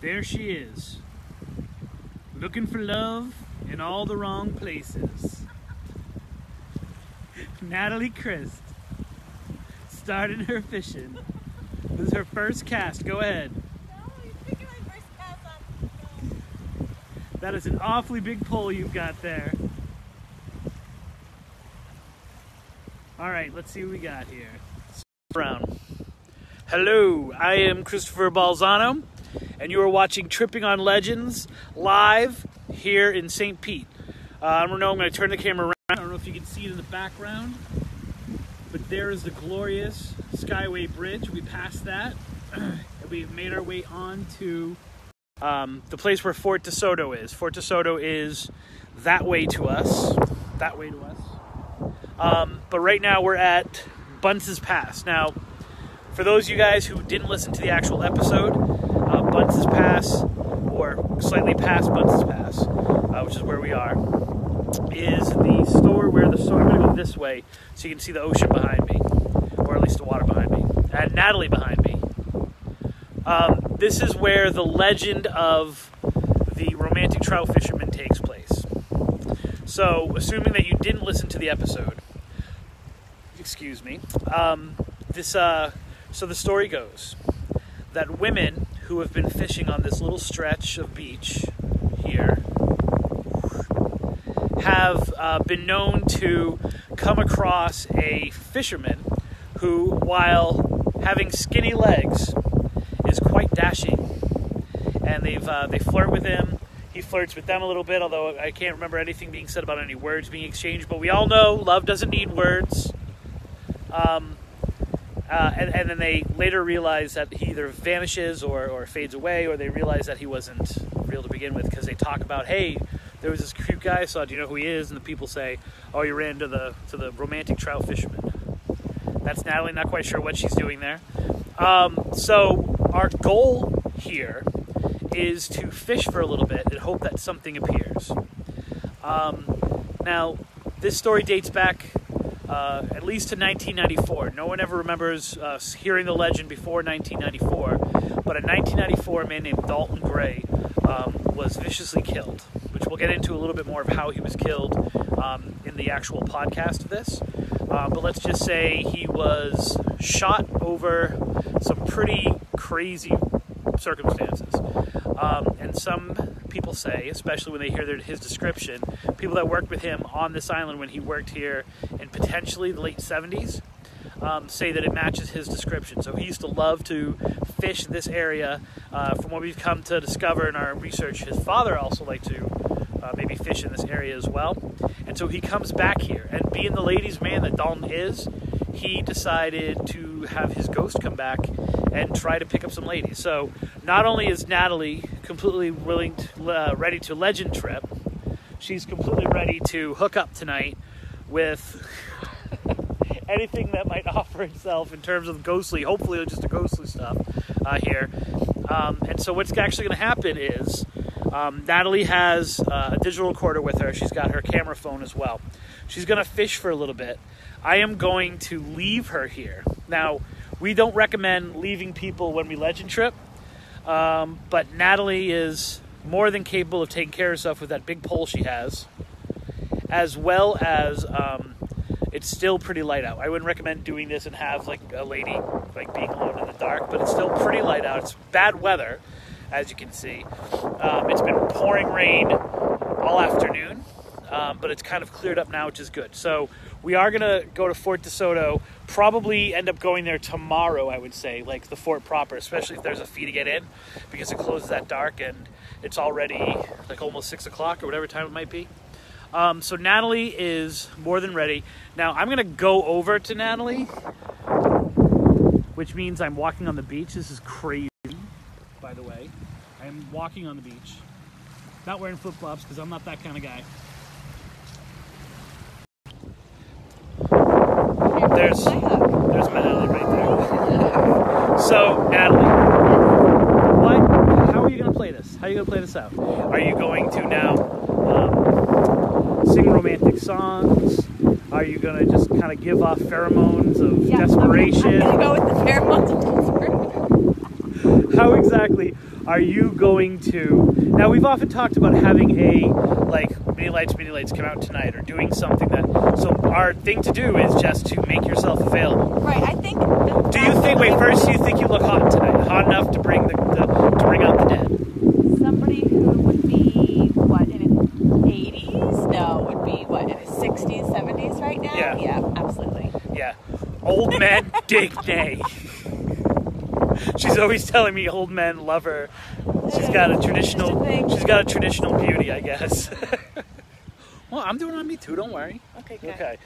There she is, looking for love in all the wrong places. Natalie Crist, starting her fishing. This is her first cast. Go ahead. No, you're picking my first cast on. No. That is an awfully big pole you've got there. All right, let's see what we got here. Brown. Hello, I am Christopher Balzano, and you are watching Tripping on Legends live here in St. Pete. I don't know, I'm going to turn the camera around. I don't know if you can see it in the background, but there is the glorious Skyway Bridge. We passed that, and we've made our way on to the place where Fort Desoto is. Fort Desoto is that way to us. But right now we're at Bunce's Pass. Now, for those of you guys who didn't listen to the actual episode, Bunce's Pass, or slightly past Bunce's Pass, which is where we are, is the store where the store, I'm going to go this way so you can see the ocean behind me, or at least the water behind me, and Natalie behind me. This is where the legend of the Romantic Trout Fisherman takes place. So, assuming that you didn't listen to the episode, excuse me, so the story goes that women who have been fishing on this little stretch of beach here have been known to come across a fisherman who, while having skinny legs, is quite dashing. And they flirt with him. He flirts with them a little bit, although I can't remember anything being said about any words being exchanged. But we all know love doesn't need words. And then they later realize that he either vanishes or fades away, or they realize that he wasn't real to begin with, because they talk about, hey, there was this cute guy I saw, do you know who he is? And the people say, oh, you ran to the Romantic Trout Fisherman. That's Natalie, not quite sure what she's doing there. So our goal here is to fish for a little bit and hope that something appears. Now, this story dates back at least to 1994. No one ever remembers hearing the legend before 1994, but in 1994, a man named Dalton Gray was viciously killed, which we'll get into a little bit more of how he was killed in the actual podcast of this. But let's just say he was shot over some pretty crazy circumstances. And some people say, especially when they hear his description, people that worked with him on this island when he worked here in potentially the late 70s, say that it matches his description. So he used to love to fish this area. From what we've come to discover in our research, his father also liked to maybe fish in this area as well. And so he comes back here, and being the ladies' man that Dalton is, he decided to have his ghost come back and try to pick up some ladies. So not only is Natalie completely ready to legend trip, she's completely ready to hook up tonight with anything that might offer itself in terms of ghostly, hopefully just a ghostly stuff here. And so what's actually going to happen is Natalie has a digital recorder with her. She's got her camera phone as well. She's going to fish for a little bit. I am going to leave her here. Now, we don't recommend leaving people when we legend trip, but Natalie is more than capable of taking care of herself with that big pole she has, as well as it's still pretty light out. I wouldn't recommend doing this and have like a lady like being alone in the dark, but it's still pretty light out. It's bad weather, as you can see. It's been pouring rain all afternoon, but it's kind of cleared up now, which is good. So we are going to go to Fort Desoto, probably end up going there tomorrow, I would say, like the fort proper, especially if there's a fee to get in, because it closes at dark and it's already like almost 6 o'clock or whatever time it might be. So Natalie is more than ready. Now I'm going to go over to Natalie, which means I'm walking on the beach. This is crazy, by the way. I am walking on the beach. Not wearing flip-flops because I'm not that kind of guy. There's my Natalie right there. So, Natalie, how are you going to play this? How are you going to play this out? Are you going to now sing romantic songs? Are you going to just kind of give off pheromones of desperation? I'm going to go with the pheromones of desperation. How exactly are you going to... Now, we've often talked about having a, like, mini lights come out tonight, or doing something that... So our thing to do is just to make yourself available. Right, I think... Do you think... Wait, first, do you think you look hot tonight? Hot enough to bring to bring out the dead? Somebody who would be, what, in his 80s? No, would be, what, in his 60s, 70s right now? Yeah. Yeah, absolutely. Yeah. Old men dig nay. She's always telling me old men love her. She's got a traditional beauty, I guess. Well, I'm doing it on me too, don't worry. Okay, good. Okay.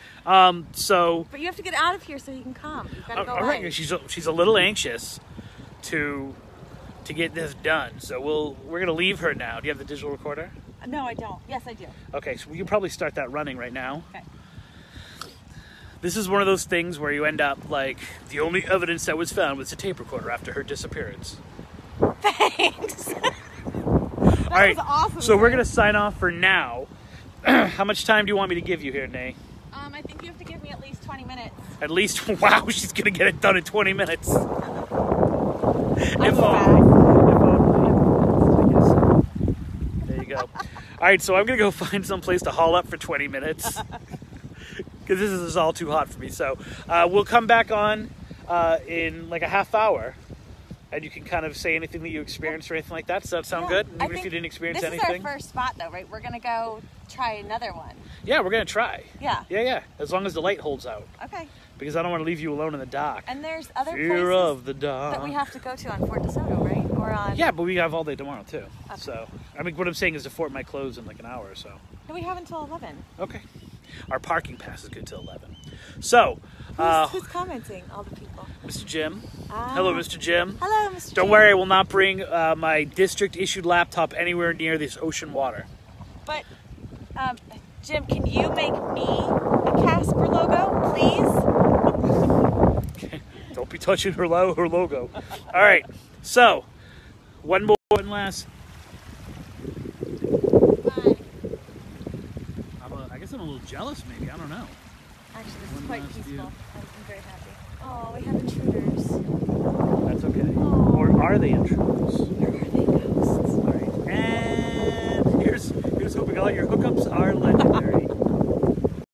So... But you have to get out of here so you can come. You've got to go all right, away. she's a little anxious to get this done. So we're going to leave her now. Do you have the digital recorder? No, I don't. Yes, I do. Okay, so we can probably start that running right now. Okay. This is one of those things where you end up like, the only evidence that was found was a tape recorder after her disappearance. Thanks. All right, was awesome. so we're going to sign off for now. How much time do you want me to give you here, Nay? I think you have to give me at least 20 minutes. At least, wow, she's going to get it done in 20 minutes. I'm If fast. There you go. All right, so I'm going to go find some place to haul up for 20 minutes. Because this is all too hot for me. So we'll come back on in like a half hour. And you can kind of say anything that you experienced or anything like that. Does that sound good? Even if you didn't experience anything? This is our first spot, though, right? We're going to go try another one. Yeah, we're going to try. Yeah. Yeah. As long as the light holds out. Okay. Because I don't want to leave you alone in the dark. And there's other Fear places of the dark. that we have to go to on Fort Desoto, right? Or on... Yeah, but we have all day tomorrow, too. Okay. So, I mean, what I'm saying is the fort might close in like an hour or so. No, we have until 11. Okay. Our parking pass is good till 11. So, Who's commenting? All the people. Mr. Jim. Hello, Mr. Jim. Hello, Mr. Don't Jim. worry, I will not bring my district-issued laptop anywhere near this ocean water. But, Jim, can you make me a Casper logo, please? Don't be touching her logo. All right. So, one last. Bye. I guess I'm a little jealous, maybe. I don't know. Actually, this is One quite last peaceful. view. I'm very happy. Oh, we have intruders. That's okay. Oh. Or are they intruders? Or are they ghosts? All right. And here's hoping all your hookups are legit.